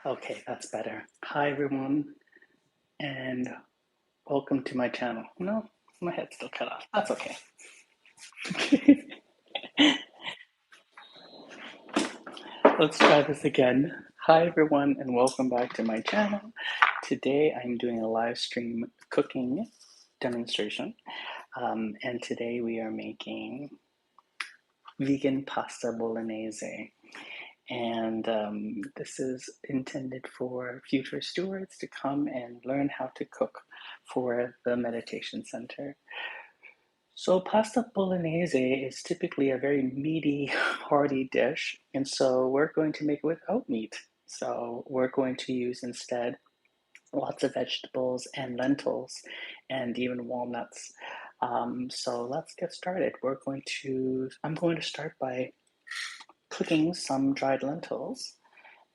Okay, that's better. Hi, everyone, and welcome to my channel. No, my head's still cut off. That's okay. Let's try this again. Hi, everyone, and welcome back to my channel. Today, I'm doing a live stream cooking demonstration, and today we are making vegan pasta bolognese. And this is intended for future stewards to come and learn how to cook for the meditation center. So pasta bolognese is typically a very meaty, hearty dish, and so we're going to make it without meat. So we're going to use instead lots of vegetables and lentils and even walnuts. So let's get started. I'm going to start by cooking some dried lentils,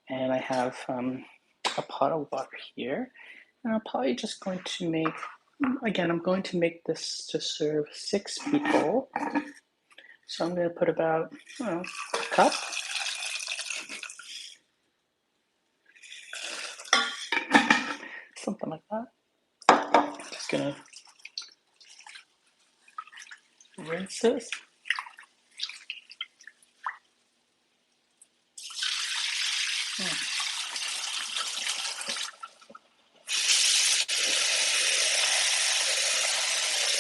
and I have a pot of water here, and I'm probably just going to make. Again, I'm going to make this to serve 6 people. So I'm going to put about, a cup, something like that. Just going to rinse this.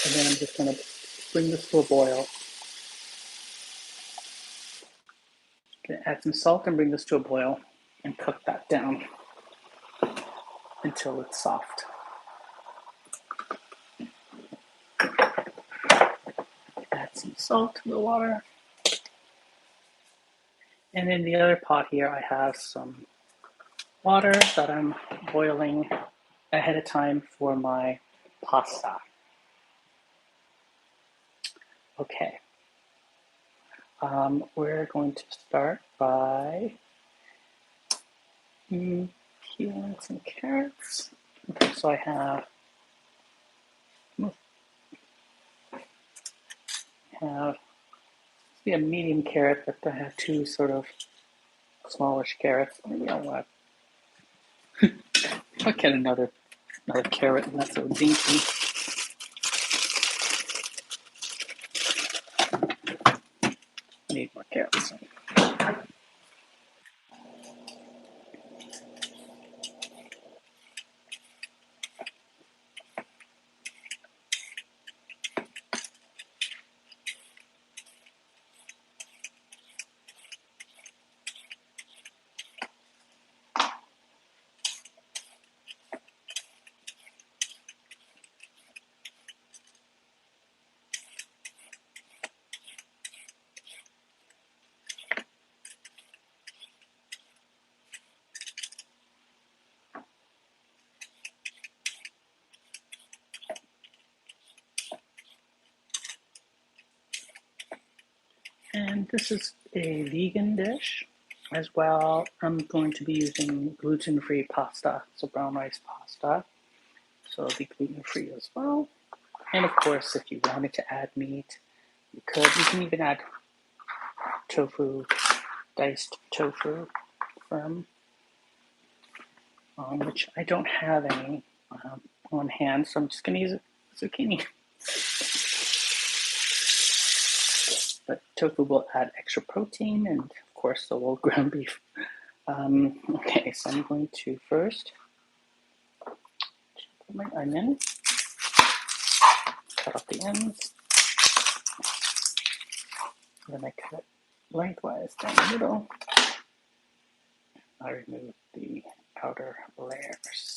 And then I'm just going to bring this to a boil. Going to add some salt and bring this to a boil and cook that down until it's soft. Add some salt to the water. And in the other pot here, I have some water that I'm boiling ahead of time for my pasta. Okay. We're going to start by peeling some carrots. Okay, so I have a medium carrot, but I have two sort of smallish carrots. Maybe I'll get another carrot, and that's so dinky. Need more carrots. And this is a vegan dish as well. I'm going to be using gluten-free pasta, so brown rice pasta. So it'll be gluten-free as well. And of course, if you wanted to add meat, you could. You can even add tofu, diced tofu from, which I don't have any on hand, so I'm just going to use a zucchini. But tofu will add extra protein, and of course, so will ground beef. Okay, so I'm going to first put my onion, cut off the ends, then I cut it lengthwise down the middle. I remove the outer layers.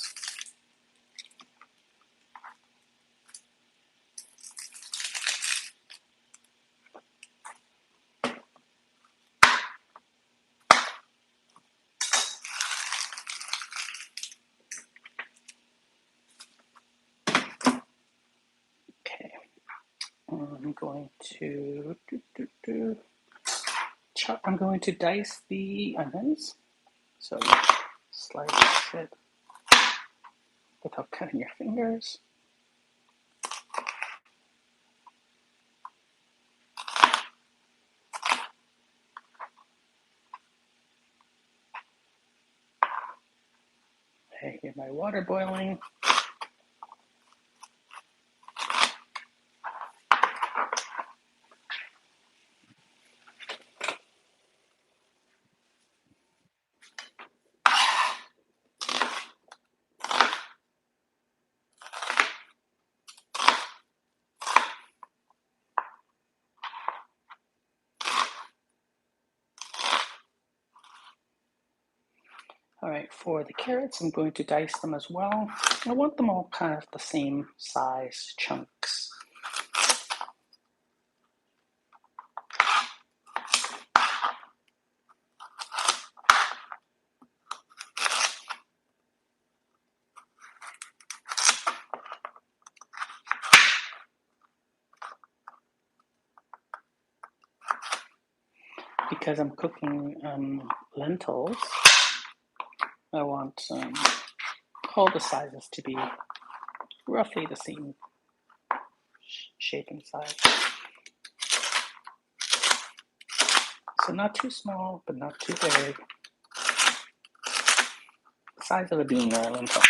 Okay, I'm going to dice the onions. So slice it without cutting your fingers. I hear my water boiling. All right, for the carrots, I'm going to dice them as well. I want them all kind of the same size chunks. Because I'm cooking lentils, I want all the sizes to be roughly the same shape and size. So not too small, but not too big. The size of a bean or a lentil.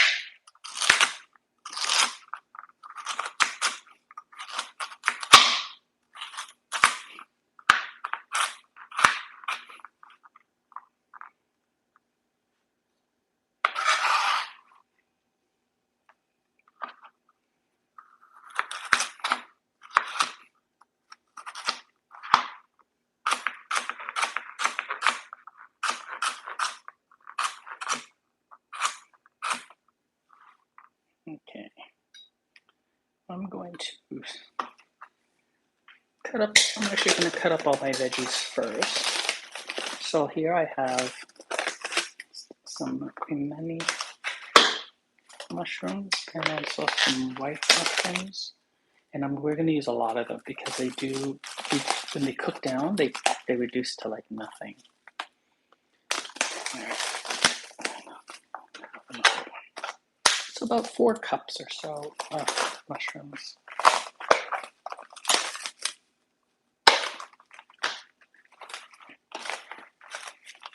Okay, I'm going to cut up, I'm actually going to cut up all my veggies first. So here I have some cremini mushrooms and also some white mushrooms. And we're going to use a lot of them because they do, when they cook down, they reduce to like nothing. All right. So about 4 cups or so of mushrooms.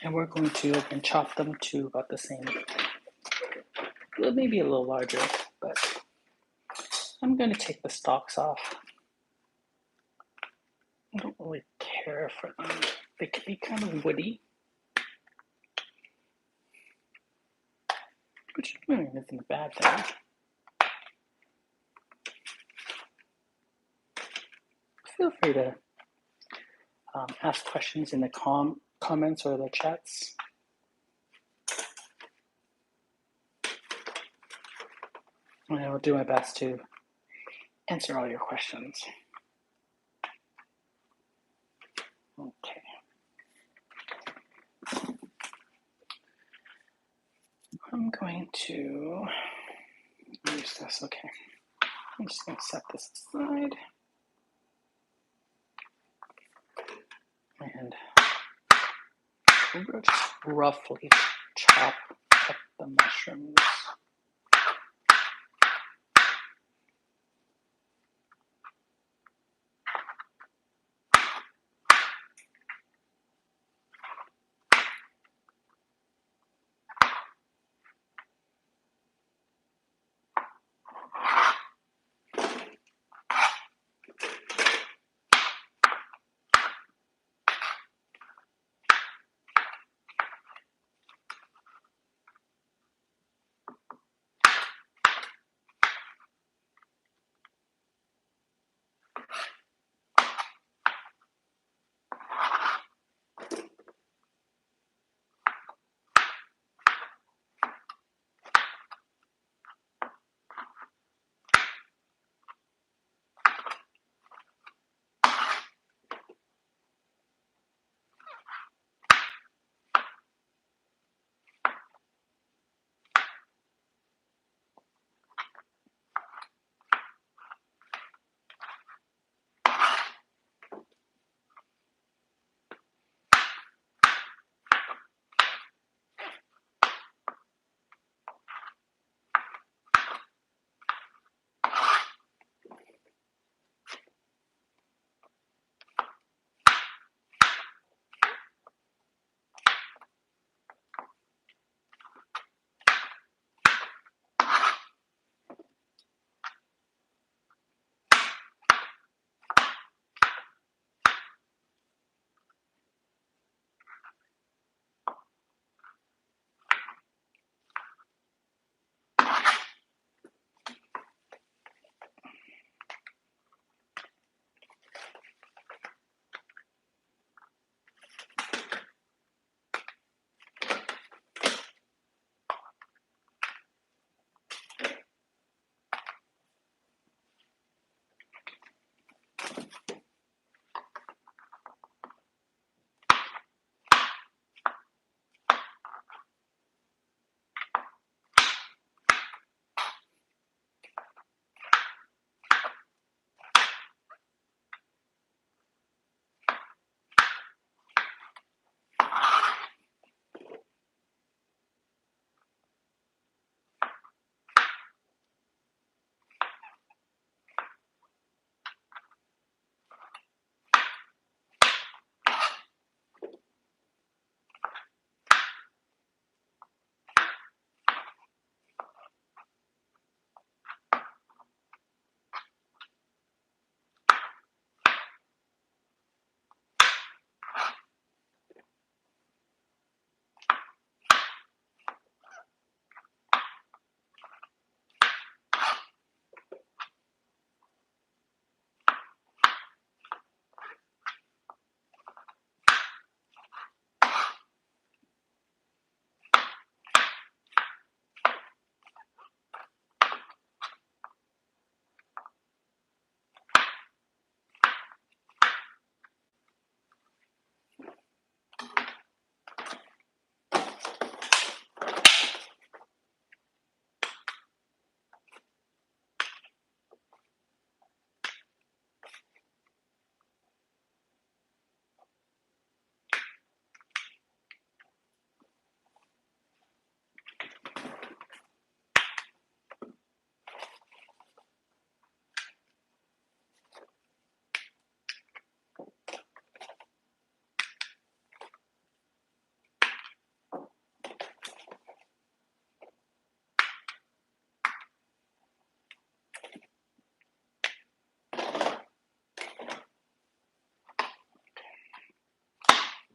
And we're going to chop them to about the same, well, maybe a little larger, but I'm going to take the stalks off. I don't really care for them. They can be kind of woody, which isn't a bad thing. Feel free to ask questions in the comments or the chats. And I will do my best to answer all your questions. Okay. I'm going to use this. Okay. I'm just going to set this aside. And we'll just roughly chop up the mushrooms.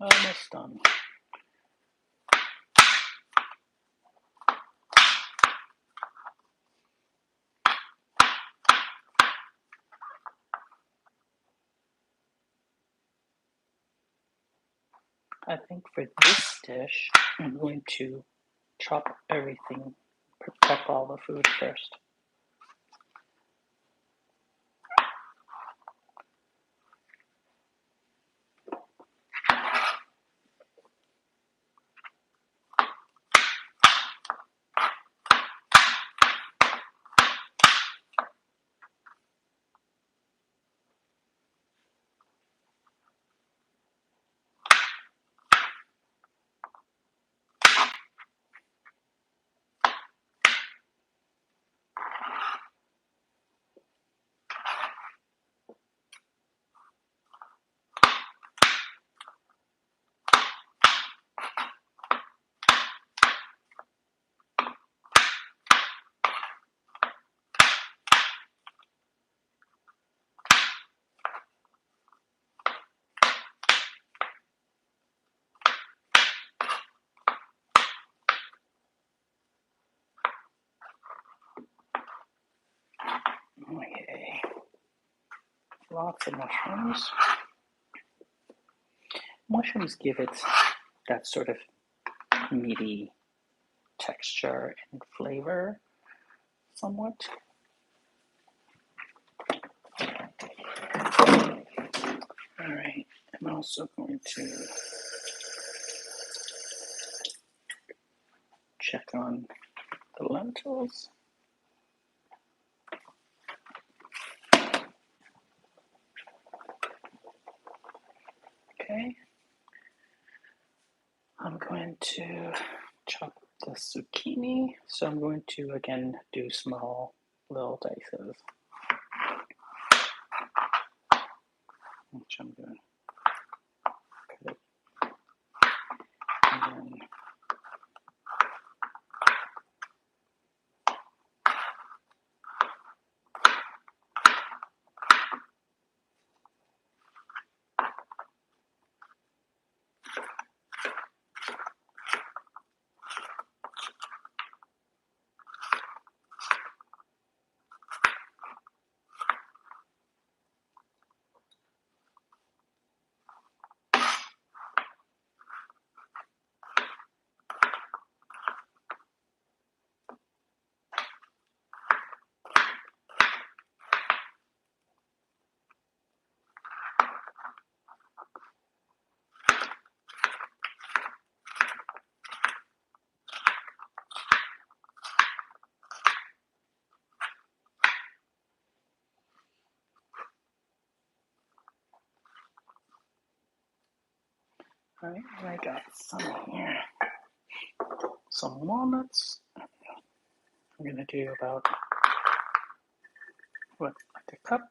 Almost done. I think for this dish, I'm going to chop everything, prep all the food first. Okay, lots of mushrooms. Mushrooms give it that sort of meaty texture and flavor somewhat. All right, I'm also going to check on the lentils. Okay, I'm going to chop the zucchini. So I'm going to again do small little dices, which I'm going to cut it. And then all right, I got some here. Some walnuts. I'm gonna do about like a cup,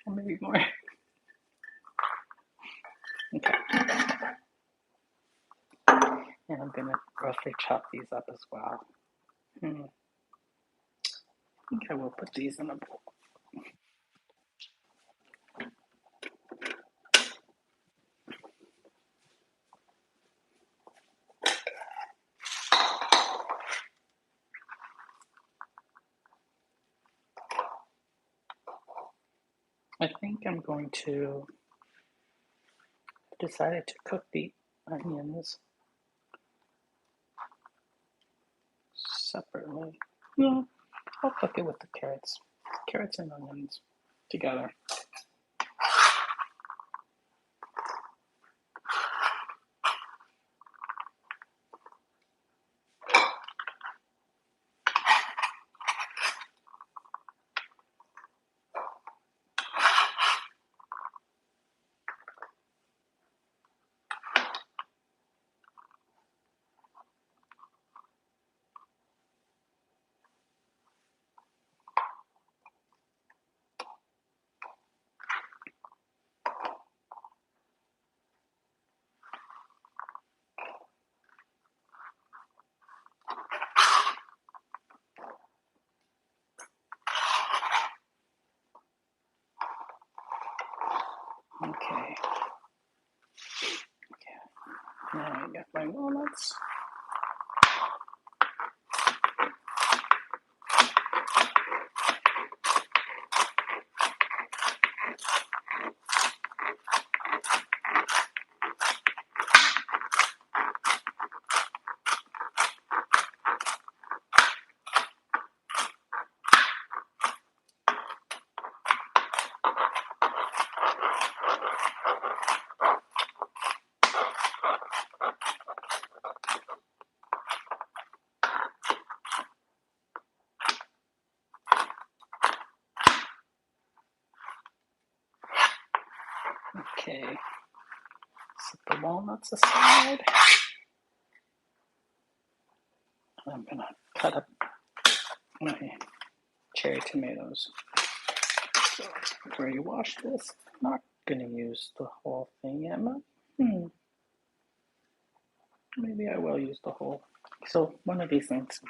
or maybe more. Okay, and I'm gonna roughly chop these up as well. I think I will put these in a bowl. I think I'm going to decided to cook the onions separately. No, I'll cook it with the carrots and onions together. Okay. Now I got my walnuts. Okay, set the walnuts aside. I'm gonna cut up my cherry tomatoes. So before you wash this, I'm not gonna use the whole thing yet. Maybe I will use the whole. So one of these things.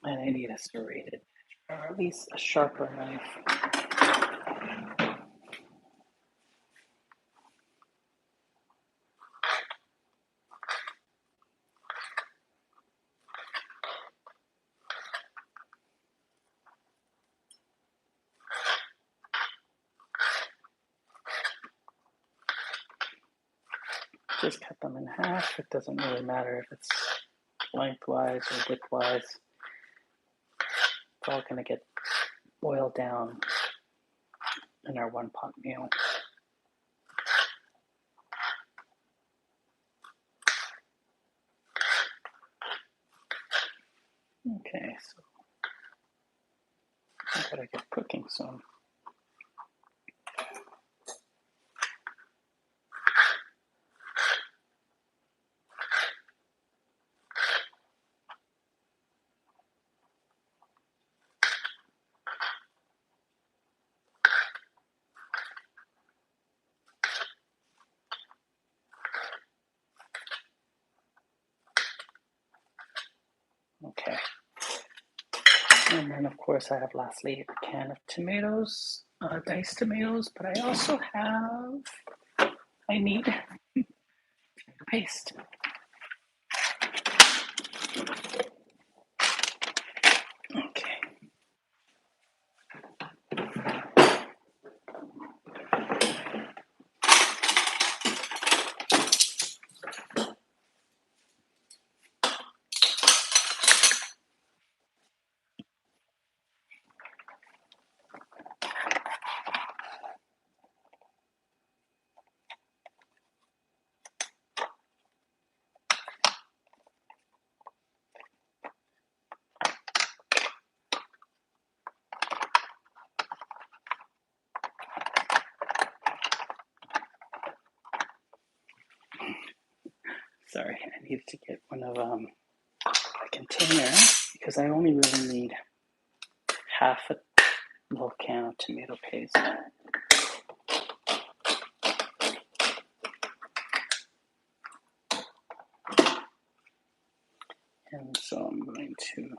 And I need a serrated, or at least a sharper knife. Just cut them in half. It doesn't really matter if it's lengthwise or widthwise. It's all going to get boiled down in our one pot meal. Okay, so I gotta get cooking soon. Okay. And then, of course, I have lastly a can of tomatoes, diced tomatoes, but I also I need paste. Okay. Sorry, I needed to get one of a container because I only really need half a little can of tomato paste. And so I'm going to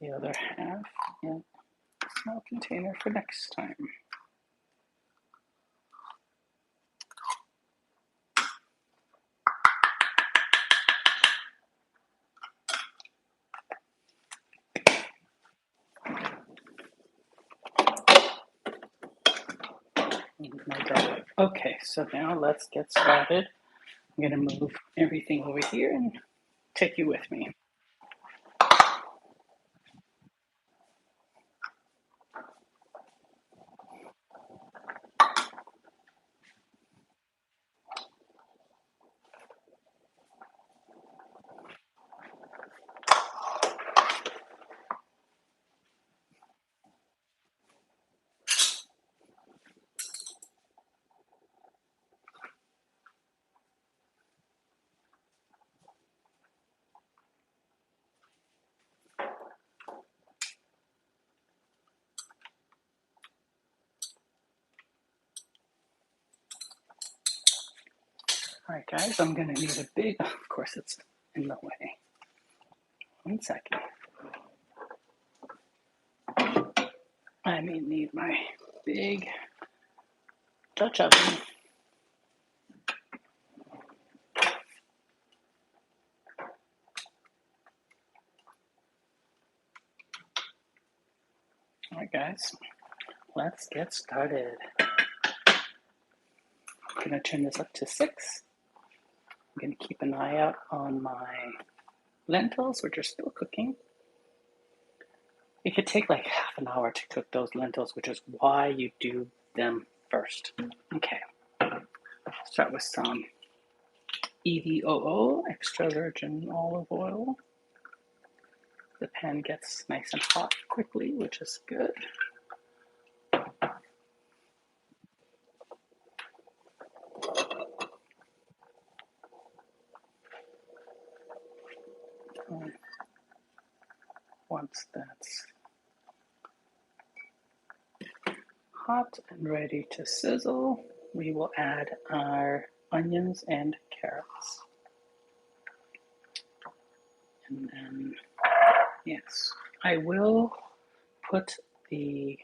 the other half in a small container for next time. Okay, so now let's get started. I'm going to move everything over here and take you with me. Alright guys, I'm gonna need a big, of course it's in the way. 1 second. I may need my big Dutch oven. Alright guys, let's get started. I'm gonna turn this up to 6. I'm gonna keep an eye out on my lentils, which are still cooking. It could take like half an hour to cook those lentils, which is why you do them first. Okay, start with some EVOO, extra virgin olive oil. The pan gets nice and hot quickly, which is good. Once that's hot and ready to sizzle, we will add our onions and carrots. And then, yes, I will put the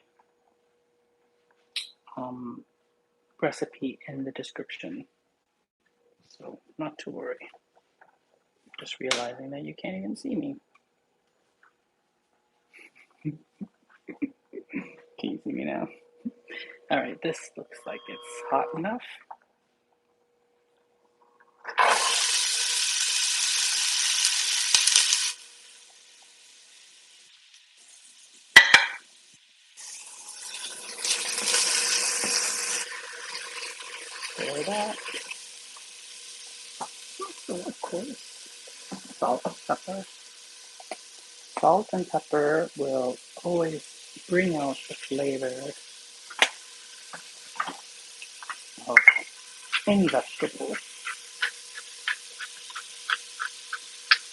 recipe in the description, so not to worry. Just realizing that you can't even see me. Can you see me now? All right, this looks like it's hot enough. Stir that. So of course, salt, pepper. Salt and pepper will always bring out the flavor of any vegetable.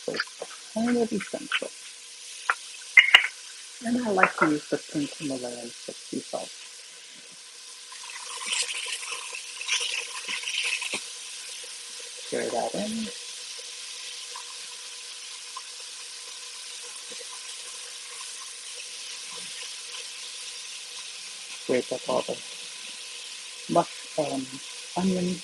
So it's kind of essential. And I like to use the pink Himalayan sea salt. Stir that in. Scrape up all the onion.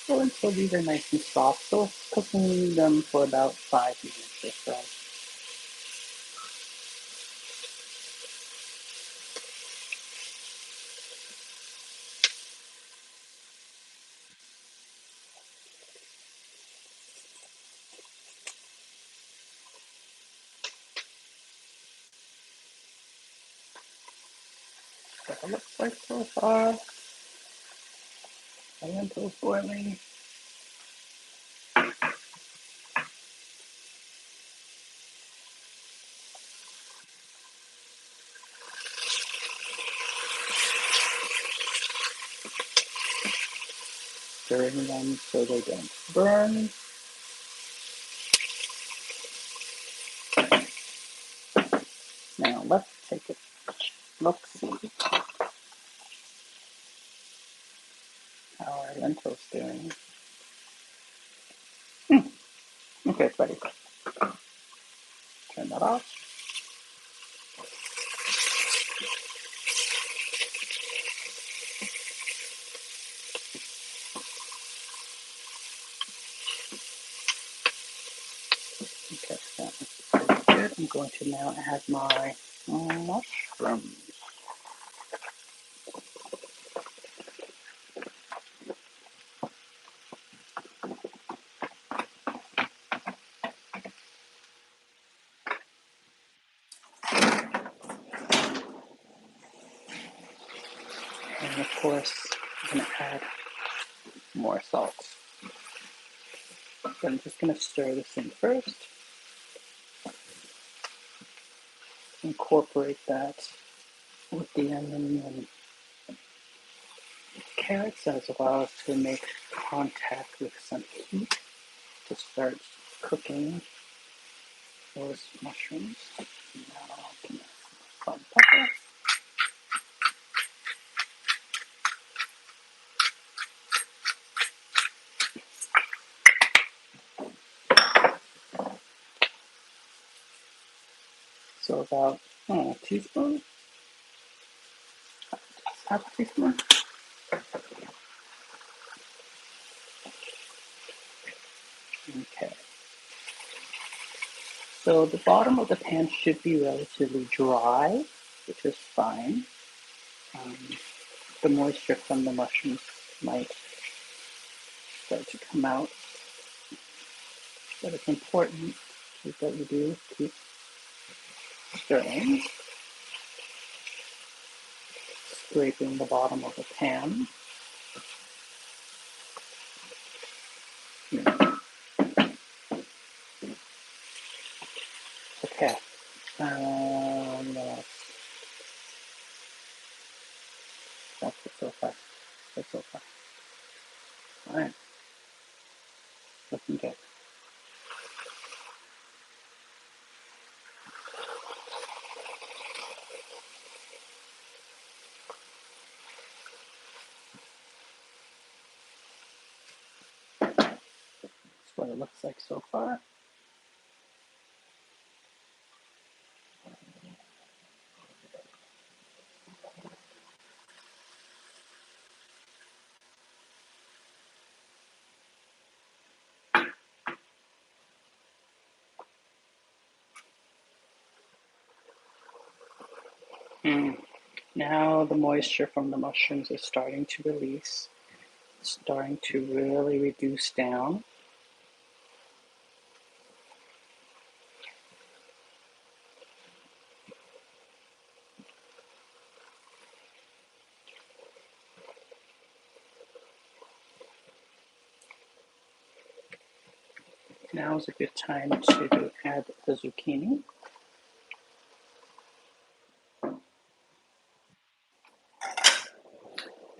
So until these are nice and soft, so cooking them for about 5 minutes or so. What it looks like so far. The lentils boiling. Stirring them so they don't burn. Now let's take a look-see how our lentils doing. Okay, it's ready. Turn that off. Okay, that's good. I'm going to now add my mushrooms. And of course, I'm going to add more salt. So I'm just going to stir this in first. incorporate that with the onion and carrots as well as to make contact with some heat to start cooking those mushrooms. Now I can add some salt and pepper. So about a teaspoon, half a teaspoon. Okay. So the bottom of the pan should be relatively dry, which is fine. Um, the moisture from the mushrooms might start to come out, but it's important that you do keep stirring, scraping the bottom of the pan. Okay. What else? That's it so far. That's so far. All right. Looking good. That's what it looks like so far. Now the moisture from the mushrooms is starting to release, starting to really reduce down. Now is a good time to add the zucchini.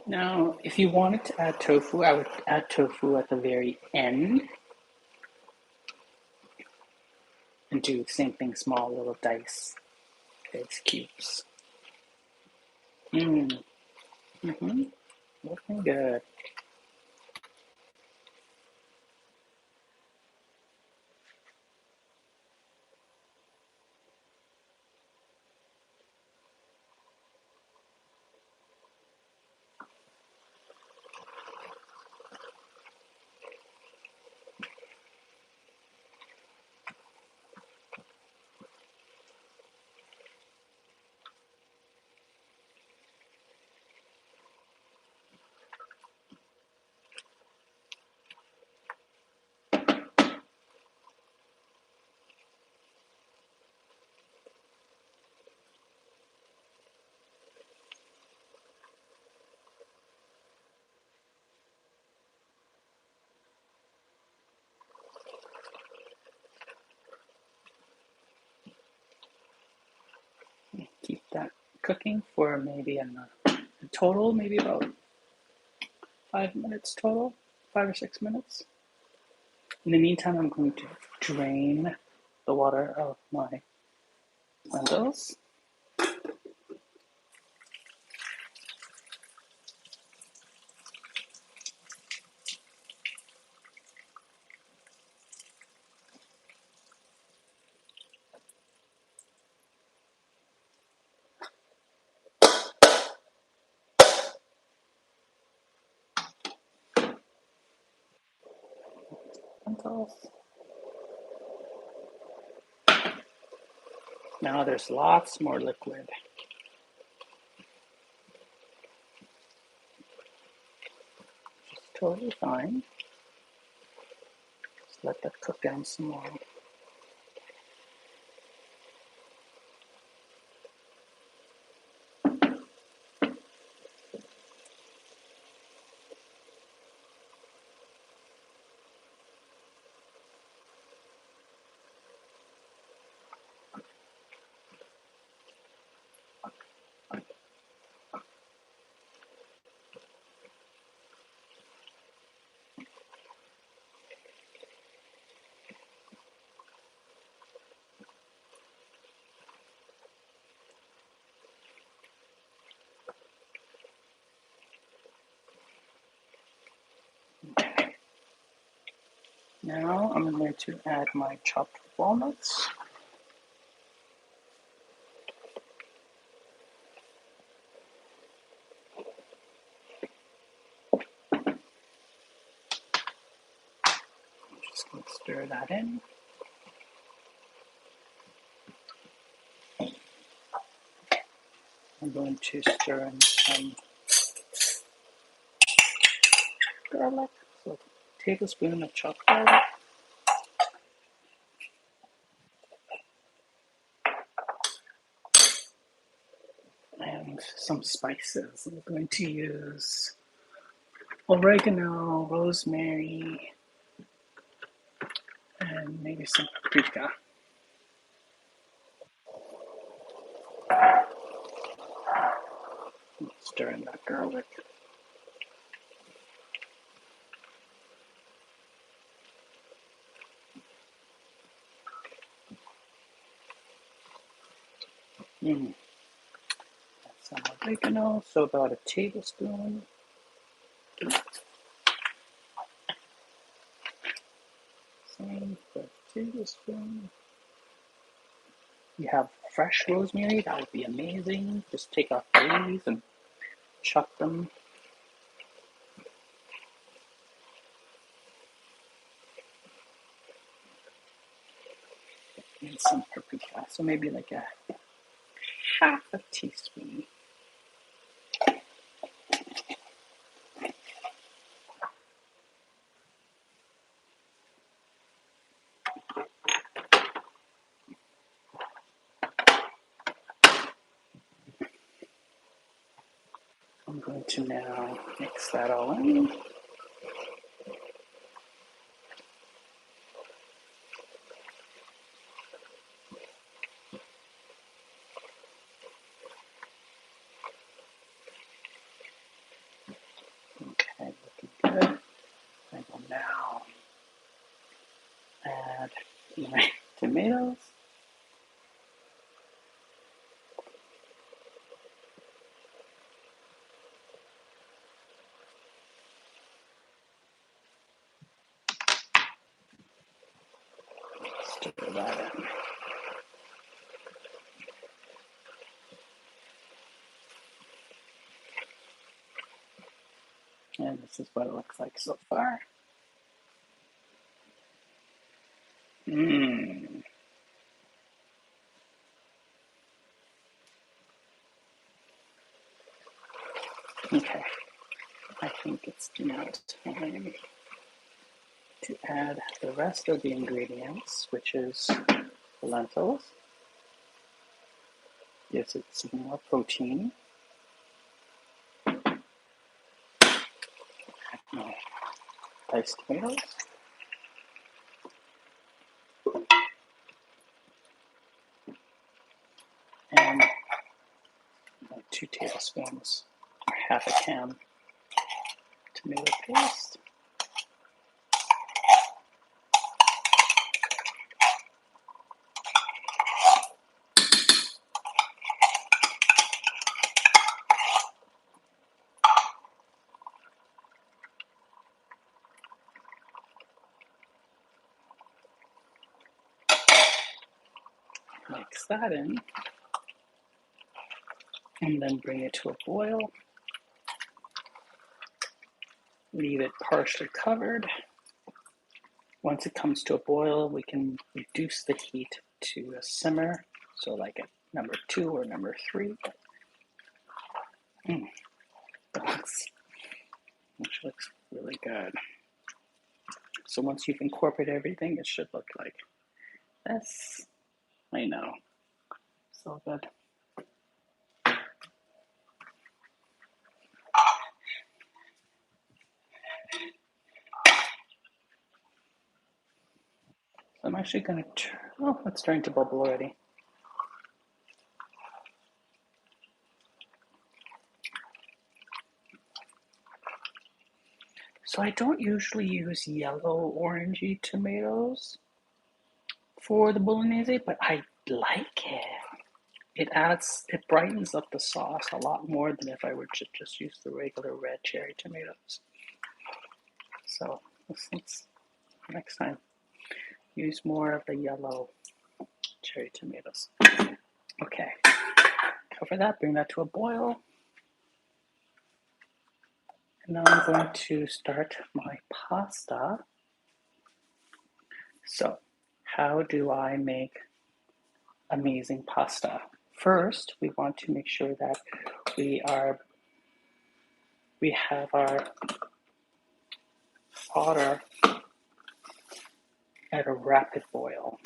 Now, if you wanted to add tofu, I would add tofu at the very end and do the same thing, small little dice, dice cubes. Looking good. Keep that cooking for maybe in total, maybe about 5 minutes total, 5 or 6 minutes. In the meantime, I'm going to drain the water of my lentils. Now there's lots more liquid. Which is totally fine. Just let that cook down some more. Now I'm going to add my chopped walnuts. Just going to stir that in. I'm going to stir in some garlic. So a tablespoon of chopped garlic. And some spices. I'm going to use oregano, rosemary, and maybe some paprika. Stir in that garlic. Some oregano, so about a tablespoon. Same for a tablespoon. You have fresh rosemary, that would be amazing. Just take off the leaves and chuck them. And some paprika, so maybe like a half a teaspoon. I'm going to now mix that all in. Okay, looking good. I will now add my tomatoes. Stir that in. And this is what it looks like so far. Okay, I think it's now time to add the rest of the ingredients, which is lentils. Gives it some more protein. Diced tomatoes. And 2 tablespoons or half a can tomato paste. Mix that in, and then bring it to a boil. Leave it partially covered. Once it comes to a boil, we can reduce the heat to a simmer, so like at number 2 or number 3. Which looks really good. So once you've incorporated everything, it should look like this. I know. So good. So I'm actually going to oh, it's starting to bubble already. So I don't usually use yellow orangey tomatoes for the Bolognese, but I like it. It brightens up the sauce a lot more than if I were to just use the regular red cherry tomatoes. So let's next time. use more of the yellow cherry tomatoes. Okay, cover that, bring that to a boil. And now I'm going to start my pasta. So, how do I make amazing pasta? First, we want to make sure that we have our water at a rapid boil.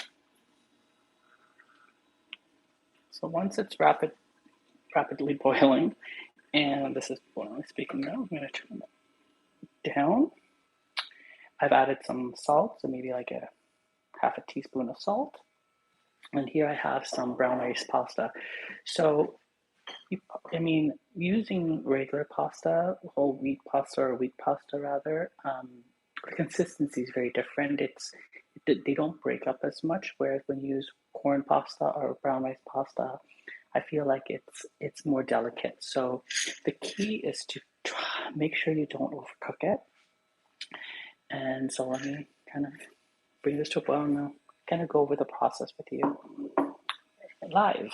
So once it's rapidly boiling, and this is boiling, speaking now, I'm going to turn it down. I've added some salt, so maybe like a half a teaspoon of salt. And here I have some brown rice pasta. So, using regular pasta, whole wheat pasta or wheat pasta rather, the consistency is very different. They don't break up as much, whereas when you use corn pasta or brown rice pasta, I feel like it's more delicate. So the key is to make sure you don't overcook it. And so let me kind of bring this to a boil now. Kind of go over the process with you live,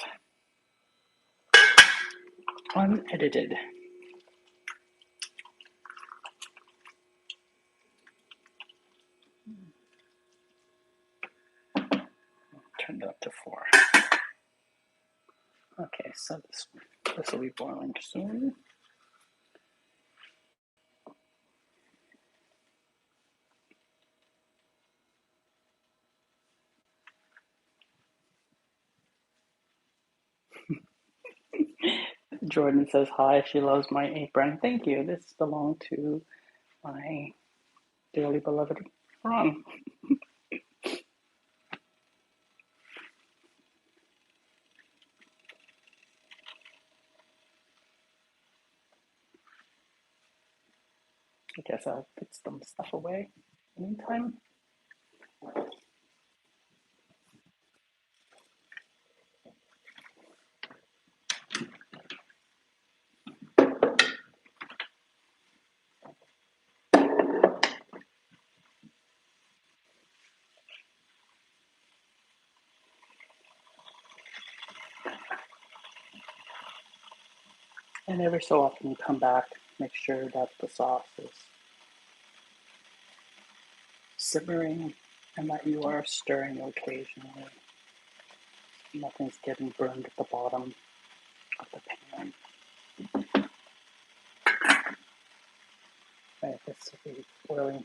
unedited. Turned it up to 4. Okay, so this will be boiling soon. Jordan says hi. She loves my apron. Thank you. This belonged to my dearly beloved Ron. I guess I'll put some stuff away in the meantime. And every so often you come back, make sure that the sauce is simmering and that you are stirring occasionally. Nothing's getting burned at the bottom of the pan. Right, this will be boiling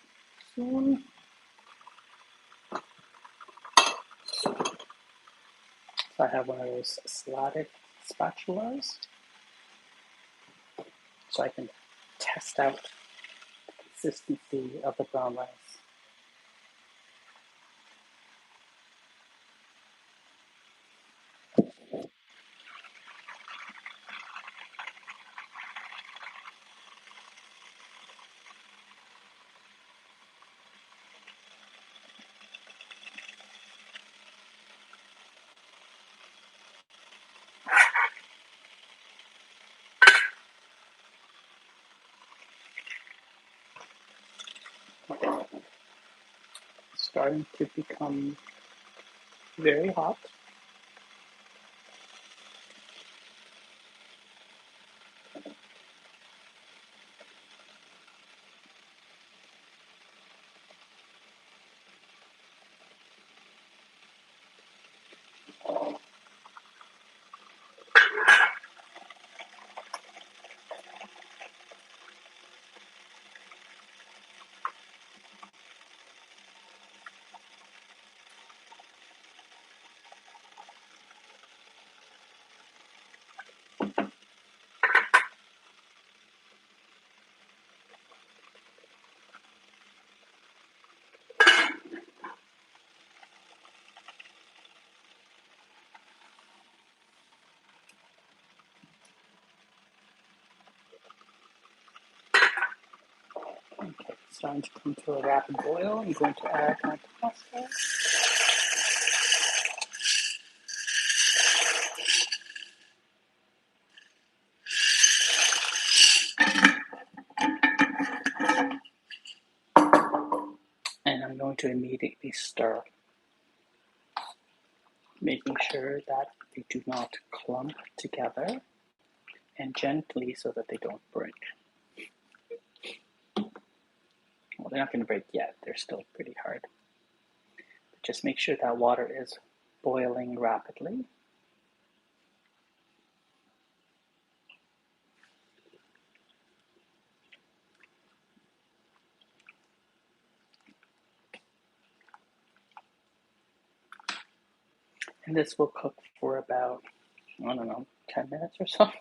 soon. So I have one of those slatted spatulas so I can test out the consistency of the brown rice. Okay. Starting to become very hot. Okay, it's starting to come to a rapid boil. I'm going to add my pasta. And I'm going to immediately stir. making sure that they do not clump together, and gently so that they don't break. Well, they're not going to break yet, they're still pretty hard. But just make sure that water is boiling rapidly. And this will cook for about, I don't know, 10 minutes or so.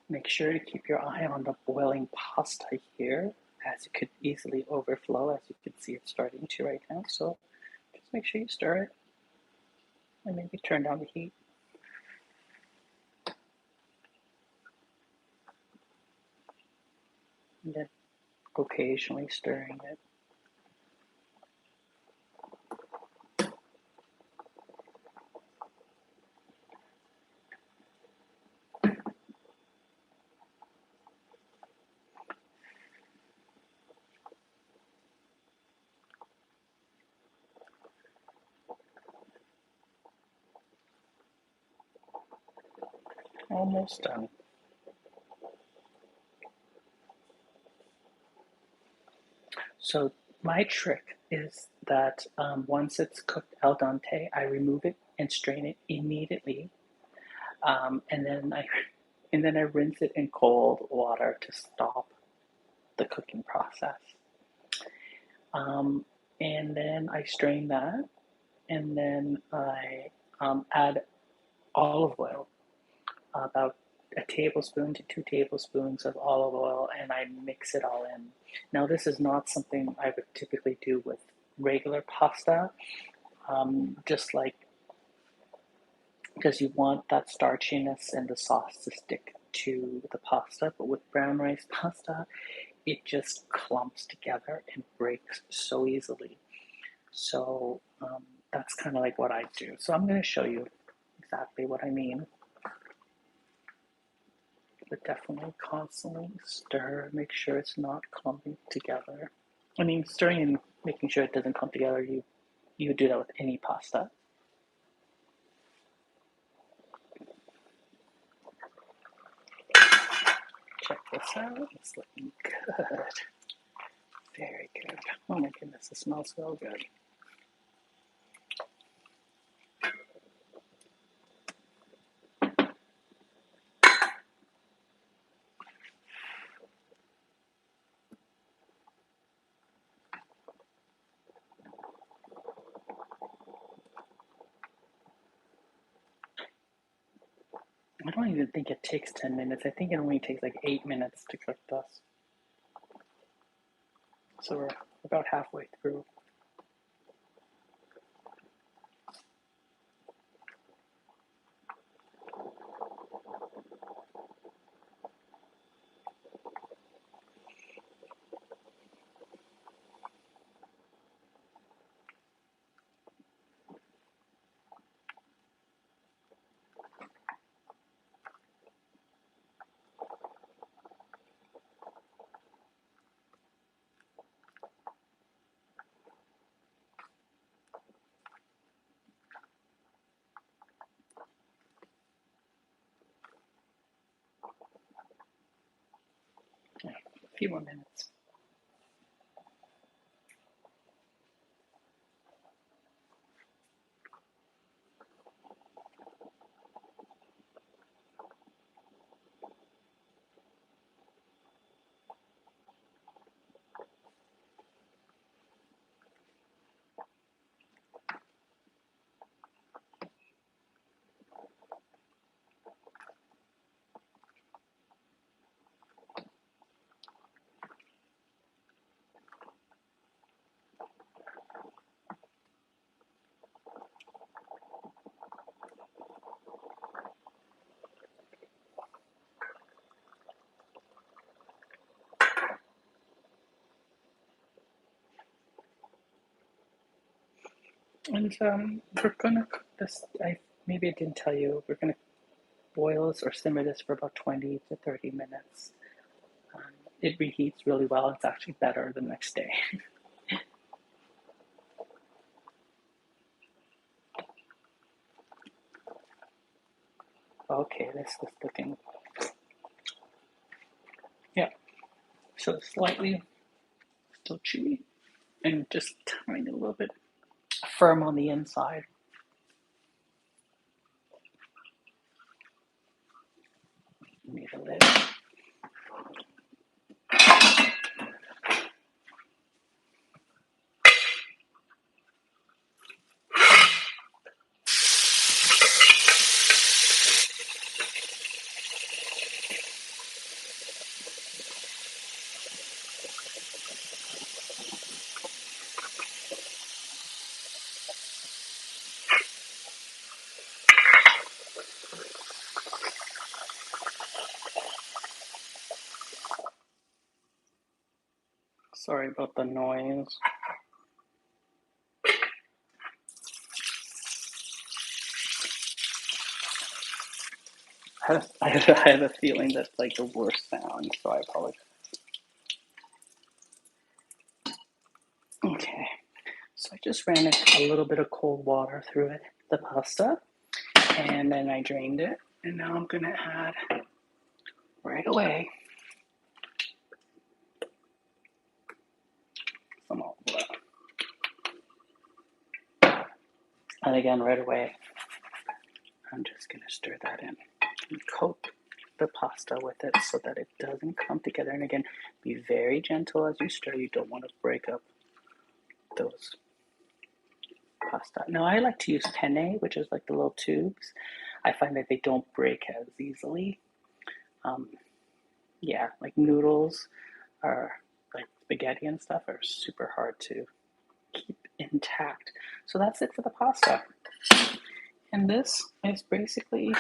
Make sure to keep your eye on the boiling pasta here, as it could easily overflow, as you can see it's starting to right now. So just make sure you stir it and maybe turn down the heat. And then occasionally stirring it. Almost done. So my trick is that once it's cooked al dente, I remove it and strain it immediately, and then I rinse it in cold water to stop the cooking process. Um, and then I strain that, and then I add olive oil, about a tablespoon to 2 tablespoons of olive oil, and I mix it all in. Now, this is not something I would typically do with regular pasta, just like because you want that starchiness and the sauce to stick to the pasta. But with brown rice pasta, it just clumps together and breaks so easily. So that's kind of like what I do. So I'm going to show you exactly what I mean. But definitely constantly stir, make sure it's not clumping together. I mean, stirring and making sure it doesn't clump together, you do that with any pasta. Check this out, it's looking good. Very good. Oh my goodness, it smells so good. I don't even think it takes 10 minutes. I think it only takes like 8 minutes to cook this. So we're about halfway through. Yeah, a few more minutes. And we're gonna cook this. Maybe I didn't tell you. We're gonna boil this or simmer this for about 20 to 30 minutes. It reheats really well. It's actually better the next day. Okay, this is looking, yeah. So slightly still chewy and just tiny little bit firm on the inside. Need a lid. Sorry about the noise. I have a feeling that's like the worst sound, so I apologize. Okay, so I just ran a little bit of cold water through it, the pasta, and then I drained it, and now I'm gonna add right away some olive oil. And again, right away, I'm just gonna stir that in and coat the pasta with it so that it doesn't come together. And again, be very gentle as you stir. You don't want to break up those pasta. Now I like to use penne, which is like the little tubes. I find that they don't break as easily. Yeah, like noodles are like spaghetti and stuff are super hard to keep intact. So that's it for the pasta. And this is basically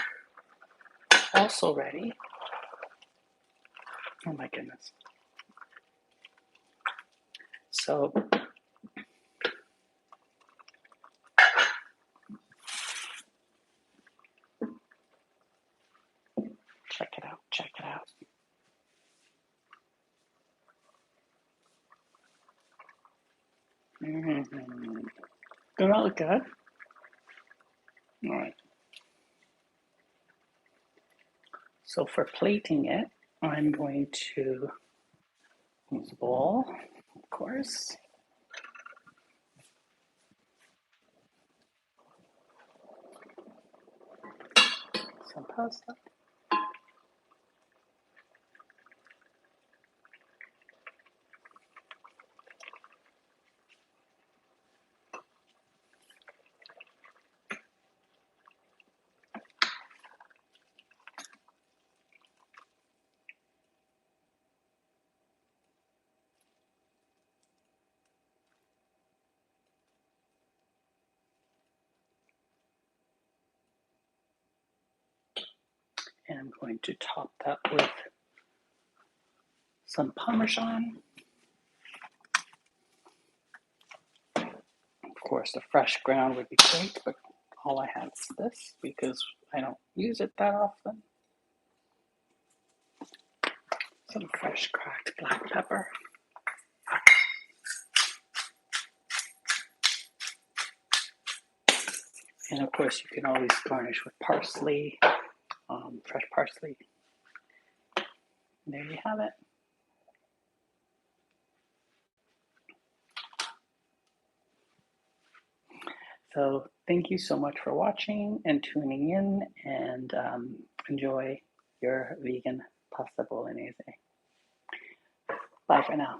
also ready. Oh my goodness. So check it out, check it out. Mm-hmm. Does that look good? All right. So for plating it, I'm going to use a bowl, of course. Some pasta. And I'm going to top that with some Parmesan. Of course, the fresh ground would be great, but all I have is this because I don't use it that often. Some fresh cracked black pepper. And of course, you can always garnish with parsley, fresh parsley. And there you have it. So thank you so much for watching and tuning in, and enjoy your vegan pasta bolognese. Bye for now.